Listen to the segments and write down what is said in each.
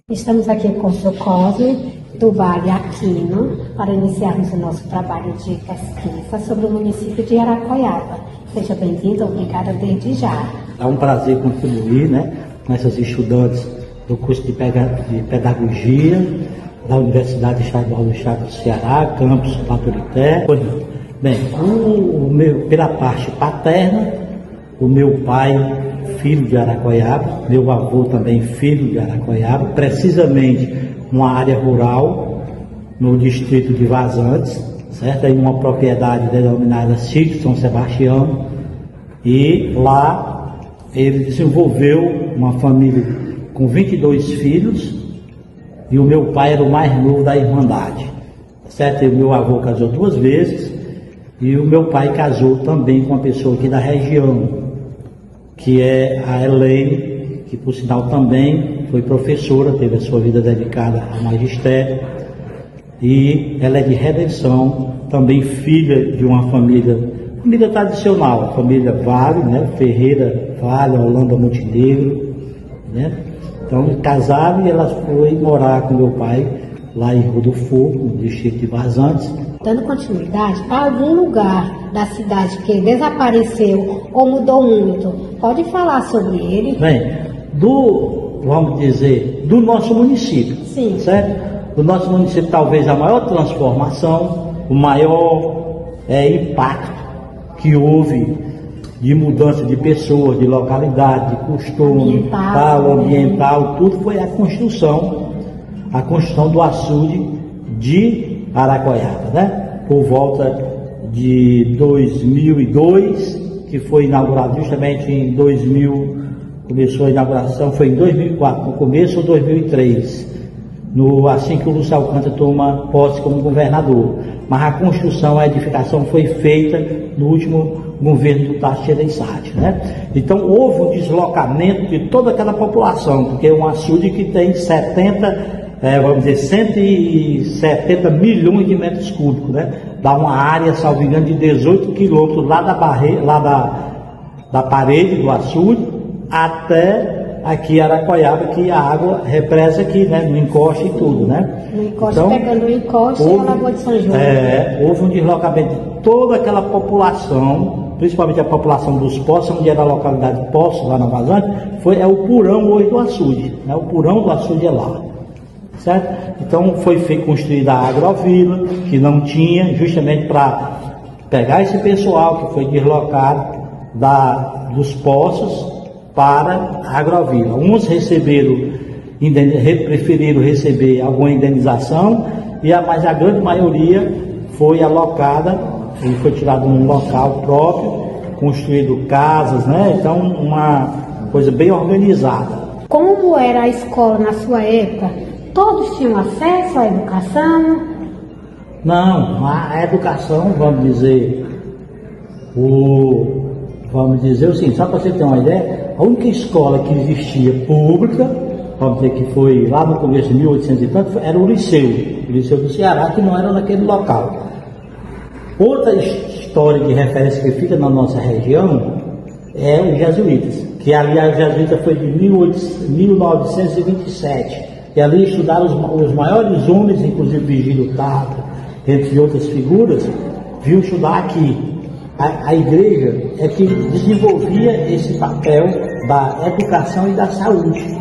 Estamos aqui com o Sr. Cosme, do Vale Aquino, para iniciarmos o nosso trabalho de pesquisa sobre o município de Aracoiaba. Seja bem-vindo, obrigada desde já. É um prazer contribuir, com essas estudantes do curso de Pedagogia da Universidade Estadual do Estado do Ceará, campus Baturité. Bem, pela parte paterna, o meu pai, filho de Aracoiaba, meu avô também filho de Aracoiaba, precisamente numa área rural, no distrito de Vazantes, certo? Em uma propriedade denominada Sítio São Sebastião, e lá ele desenvolveu uma família com 22 filhos, e o meu pai era o mais novo da Irmandade, certo? E o meu avô casou 2 vezes, e o meu pai casou também com uma pessoa aqui da região, que é a Helene, que por sinal também foi professora, teve a sua vida dedicada ao magistério, e ela é de Redenção, também filha de uma família tradicional, a família Vale, Ferreira Vale, Holanda Montenegro, Então casaram e ela foi morar com meu pai lá em Rio do Fogo, no distrito de Vazantes. Dando continuidade, algum lugar da cidade que desapareceu ou mudou muito, pode falar sobre ele? Bem, vamos dizer, do nosso município, sim, certo? Do nosso município, talvez a maior transformação, o maior impacto que houve de mudança de pessoas, de localidade, de costume, ambiental, tudo foi a construção do açude de Aracoiaba, por volta de 2002, que foi inaugurado justamente em 2000, começou a inauguração, foi em 2004, no começo ou 2003, assim que o Lúcio Alcântara toma posse como governador. Mas a construção, a edificação foi feita no último governo do Tasso Gereissati, Então houve um deslocamento de toda aquela população, porque é um açude que tem 170 milhões de metros cúbicos, Dá uma área, salvo engano, de 18 quilômetros lá da parede do açude até aqui Aracoiaba, que a água represa aqui, no encoste e tudo, No encoste, então, pegando o encoste e a Lagoa de São João. Houve um deslocamento de toda aquela população, principalmente a população dos Poços, onde era a localidade Poços, lá na Vazante, é o porão hoje do açude, O porão do açude é lá. Certo? Então foi construída a agrovila, que não tinha, justamente para pegar esse pessoal que foi deslocado dos poços para a agrovila. Uns preferiram receber alguma indenização, mas a grande maioria foi alocada e foi tirada num local próprio, construído casas, Então uma coisa bem organizada. Como era a escola na sua época? Todos tinham acesso à educação? Não, a educação, vamos dizer o seguinte, só para você ter uma ideia, a única escola que existia pública, vamos dizer que foi lá no começo de 1800 e tanto, era o Liceu do Ceará, que não era naquele local. Outra história de referência que fica na nossa região é os jesuítas, que aliás o jesuíta foi de 1927. E ali estudaram os maiores homens, inclusive Virgílio Tardo, entre outras figuras, viu estudar aqui. A igreja é que desenvolvia esse papel da educação e da saúde.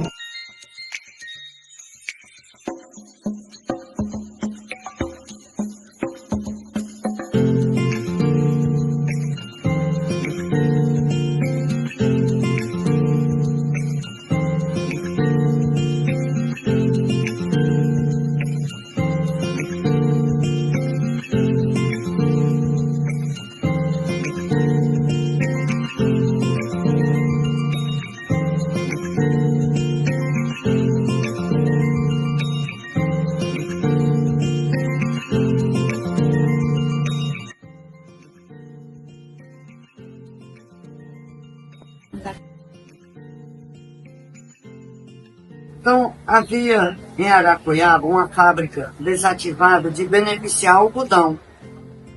Então, havia em Aracoiaba uma fábrica desativada de beneficiar algodão.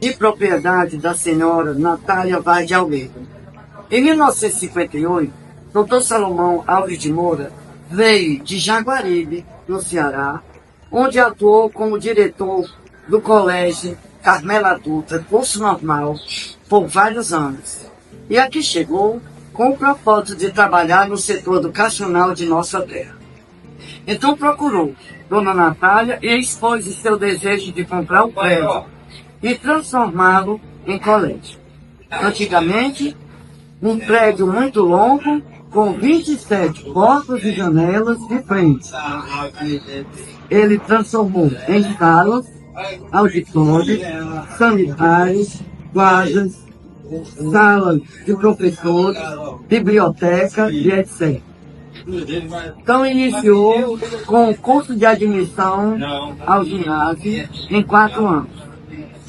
de propriedade da senhora Natália Vaz de Almeida. Em 1958, Dr. Salomão Alves de Moura veio de Jaguaribe, no Ceará, onde atuou como diretor do Colégio Carmela Dutra, curso normal, por vários anos. E aqui chegou com o propósito de trabalhar no setor educacional de nossa terra. Então procurou Dona Natália e expôs o seu desejo de comprar o prédio e transformá-lo em colégio. Antigamente, um prédio muito longo, com 27 portas e janelas de frente. Ele transformou em salas, auditórios, sanitários, quadras, salas de professores, biblioteca e etc. Então iniciou com o curso de admissão ao ginásio em 4 anos.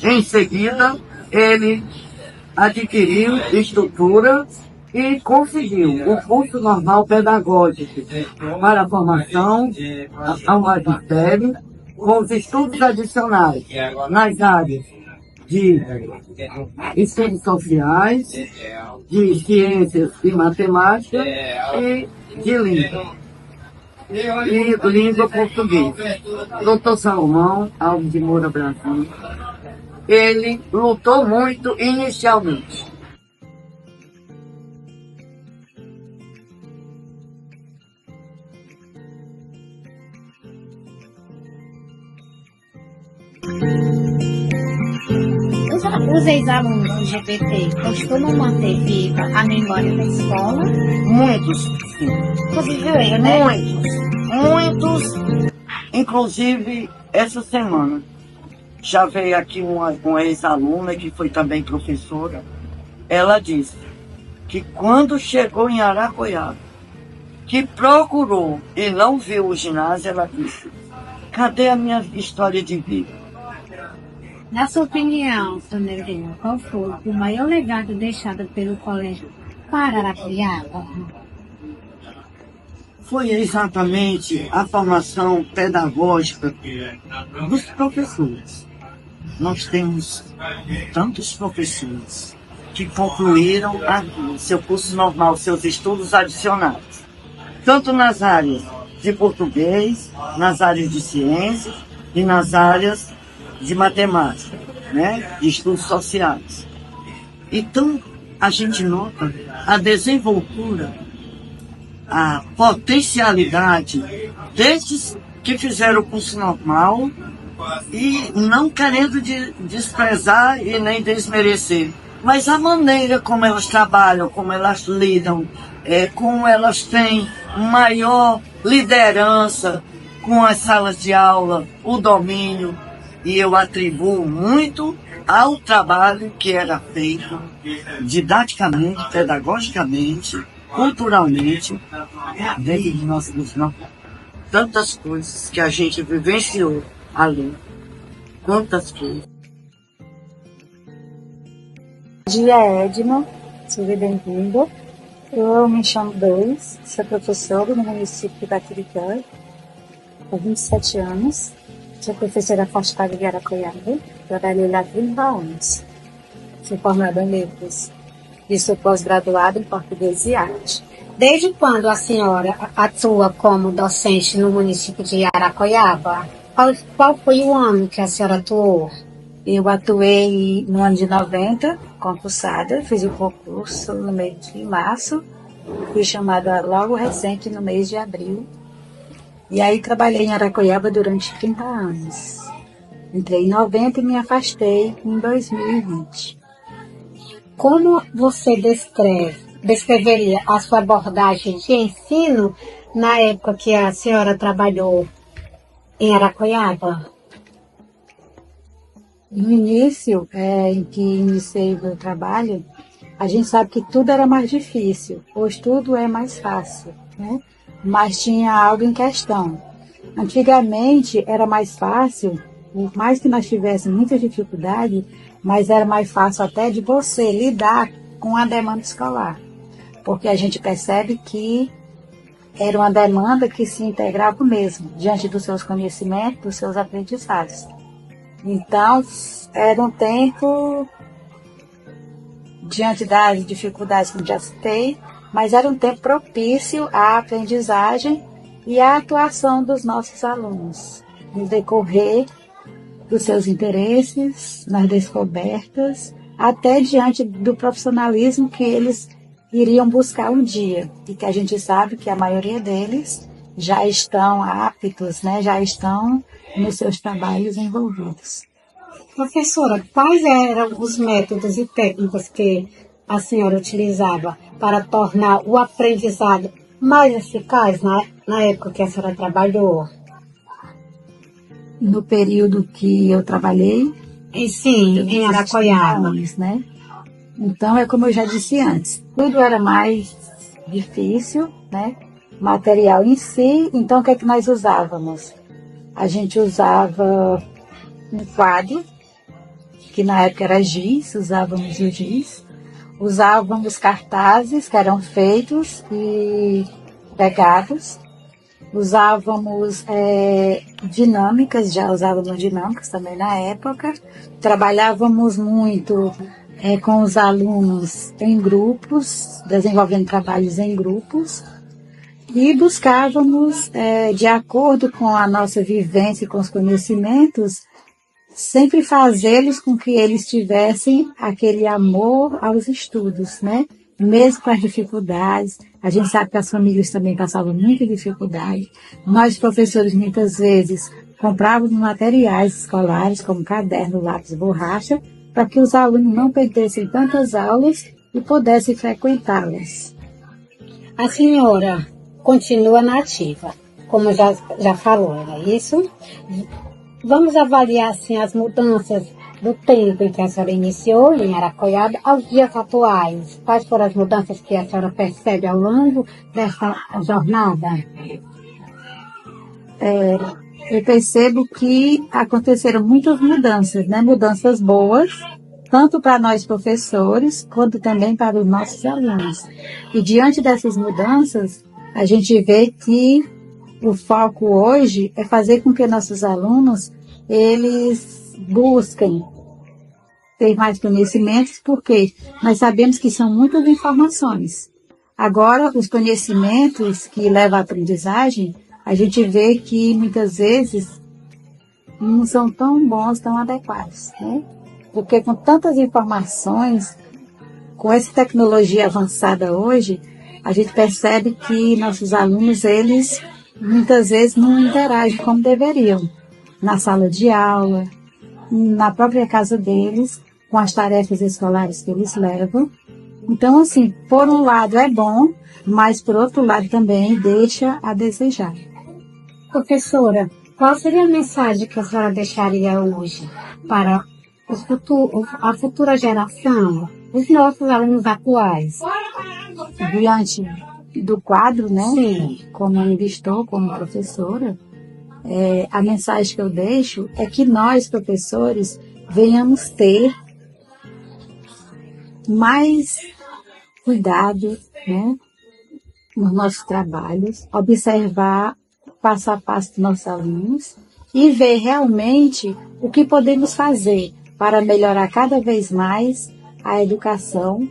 Em seguida, ele adquiriu estrutura e conseguiu o curso normal pedagógico para a formação ao magistério, com os estudos adicionais nas áreas de estudos sociais, de ciências e matemática e de língua portuguesa. Dr. Salomão Alves de Moura Brasil, ele lutou muito inicialmente. Os ex-alunos LGBT costumam manter viva a memória da escola? Muitos, sim. Inclusive, né? Muitos. Inclusive, essa semana, já veio aqui uma ex-aluna, que foi também professora. Ela disse que quando chegou em Aracoiaba, que procurou e não viu o ginásio, ela disse: cadê a minha história de vida? Na sua opinião, Dona Helena, qual foi o maior legado deixado pelo colégio para Aracoiaba? Foi exatamente a formação pedagógica dos professores. Nós temos tantos professores que concluíram seu curso normal, seus estudos adicionais, tanto nas áreas de português, nas áreas de ciências e nas áreas de matemática, né? De estudos sociais. Então, a gente nota a desenvoltura, a potencialidade desses que fizeram o curso normal e não querendo desprezar e nem desmerecer, mas a maneira como elas trabalham, como elas lidam, como elas têm maior liderança com as salas de aula, o domínio. E eu atribuo muito ao trabalho que era feito didaticamente, pedagogicamente, culturalmente, dentro de nossos tantas coisas que a gente vivenciou ali. Quantas coisas. Dia Edna, seja bem-vindo. Eu me chamo Deis, sou professora no município de Baturité, há 27 anos. Sou professora afastada de Aracoiaba, trabalhei lá há 30 anos. Sou formada em letras e sou pós-graduada em português e arte. Desde quando a senhora atua como docente no município de Aracoiaba? Qual foi o ano que a senhora atuou? Eu atuei no ano de 90, concursada, fiz o concurso no mês de março, fui chamada logo recente no mês de abril. E aí trabalhei em Aracoiaba durante 30 anos. Entrei em 90 e me afastei em 2020. Como você descreveria a sua abordagem de ensino na época que a senhora trabalhou em Aracoiaba? No início, em que iniciei o meu trabalho, a gente sabe que tudo era mais difícil. Hoje tudo é mais fácil, né? Mas tinha algo em questão. Antigamente era mais fácil, por mais que nós tivéssemos muita dificuldade, mas era mais fácil até de você lidar com a demanda escolar. Porque a gente percebe que era uma demanda que se integrava mesmo, diante dos seus conhecimentos, dos seus aprendizados. Então, era um tempo, diante das dificuldades que eu já citei, mas era um tempo propício à aprendizagem e à atuação dos nossos alunos, no decorrer dos seus interesses, nas descobertas, até diante do profissionalismo que eles iriam buscar um dia, e que a gente sabe que a maioria deles já estão aptos, né, já estão nos seus trabalhos envolvidos. Professora, quais eram os métodos e técnicas que a senhora utilizava para tornar o aprendizado mais eficaz na época que a senhora trabalhou? No período que eu trabalhei, Sim, em Aracoiaba. né? Então, é como eu já disse antes, tudo era mais difícil, né? Material em si, então o que é que nós usávamos? A gente usava um quadro, que na época era giz, usávamos o giz, usávamos cartazes que eram feitos e pegados, usávamos dinâmicas, já usávamos dinâmicas também na época, trabalhávamos muito com os alunos em grupos, desenvolvendo trabalhos em grupos, e buscávamos, de acordo com a nossa vivência e com os conhecimentos, sempre fazê-los com que eles tivessem aquele amor aos estudos, né? Mesmo com as dificuldades. A gente sabe que as famílias também passavam muita dificuldade. Nós, professores, muitas vezes comprávamos materiais escolares, como caderno, lápis, borracha, para que os alunos não perdessem tantas aulas e pudessem frequentá-las. A senhora continua na ativa, como já falou, não é isso? Vamos avaliar assim, as mudanças do tempo em que a senhora iniciou em Aracoiaba aos dias atuais. Quais foram as mudanças que a senhora percebe ao longo dessa jornada? Eu percebo que aconteceram muitas mudanças, né? Mudanças boas, tanto para nós professores, quanto também para os nossos alunos. E diante dessas mudanças, a gente vê que o foco hoje é fazer com que nossos alunos, eles busquem ter mais conhecimentos, porque nós sabemos que são muitas informações. Agora, os conhecimentos que levam à aprendizagem, a gente vê que muitas vezes não são tão bons, tão adequados, né? Porque com tantas informações, com essa tecnologia avançada hoje, a gente percebe que nossos alunos, eles muitas vezes não interagem como deveriam, na sala de aula, na própria casa deles, com as tarefas escolares que eles levam. Então, assim, por um lado é bom, mas por outro lado também deixa a desejar. Professora, qual seria a mensagem que a senhora deixaria hoje para a futura geração, os nossos alunos atuais? Diante do quadro, né? Sim. Como eu estou, como professora, a mensagem que eu deixo é que nós, professores, venhamos ter mais cuidado, né, nos nossos trabalhos, observar passo a passo dos nossos alunos e ver realmente o que podemos fazer para melhorar cada vez mais a educação,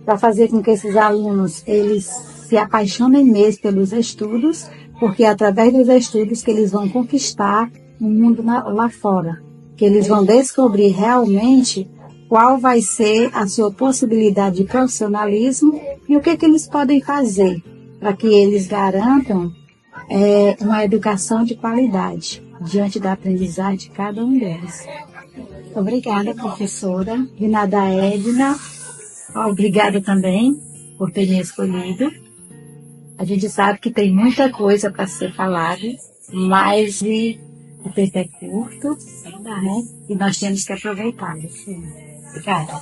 para fazer com que esses alunos eles se apaixonem mesmo pelos estudos, porque é através dos estudos que eles vão conquistar o mundo lá fora, que eles vão descobrir realmente qual vai ser a sua possibilidade de profissionalismo e o que eles podem fazer para que eles garantam uma educação de qualidade diante da aprendizagem de cada um deles. Obrigada, professora. De nada, Edna. Obrigada também por ter me escolhido. A gente sabe que tem muita coisa para ser falada, mas o tempo é curto, né? E nós temos que aproveitá-lo. Obrigada.